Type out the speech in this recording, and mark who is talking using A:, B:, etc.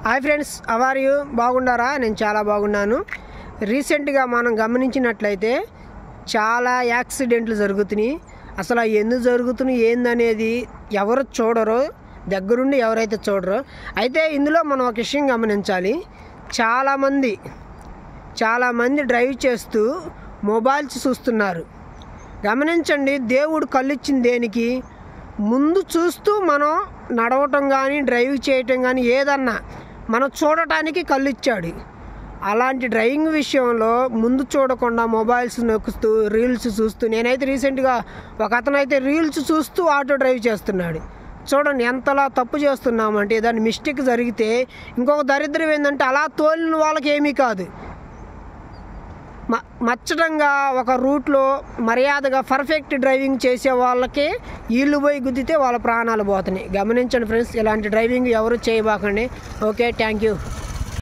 A: Hi friends, how are you? బాగున్నారా? నేను చాలా బాగున్నాను. రీసెంట్గా మనం గమనించినట్లయితే చాలా యాక్సిడెంట్లు జరుగుతున్నాయి. అసలు ఎందుకు జరుగుతున్నాయి ఏందనేది ఎవరు చూడరు, దగ్గరుండి ఎవరైతే చూడరో. అయితే ఇందులో మనం ఒక విషయం గమనించాలి. చాలామంది డ్రైవ్ చేస్తూ మొబైల్స్ చూస్తున్నారు. గమనించండి, దేవుడు కళ్ళిచ్చింది దేనికి? ముందు చూస్తూ మనం నడవటం కానీ డ్రైవ్ చేయటం కానీ ఏదన్నా మనం చూడటానికి కళ్ళు ఇచ్చాడు. అలాంటి డ్రైవింగ్ విషయంలో ముందు చూడకుండా మొబైల్స్ నొక్కుతూ రీల్స్ చూస్తూ, నేనైతే రీసెంట్గా ఒక అతనైతే రీల్స్ చూస్తూ ఆటో డ్రైవ్ చేస్తున్నాడు. చూడండి ఎంతలా తప్పు చేస్తున్నామంటే, దాని మిస్టేక్ జరిగితే ఇంకొక దరిద్రం ఏంటంటే అలా తోలిన వాళ్ళకి ఏమీ కాదు, మచ్చటంగా ఒక రూట్లో మర్యాదగా పర్ఫెక్ట్ డ్రైవింగ్ చేసే వాళ్ళకి వీళ్ళు పోయి గుద్దితే వాళ్ళ ప్రాణాలు పోతున్నాయి. గమనించండి ఫ్రెండ్స్, ఇలాంటి డ్రైవింగ్ ఎవరు చేయబాకండి. Okay, thank you.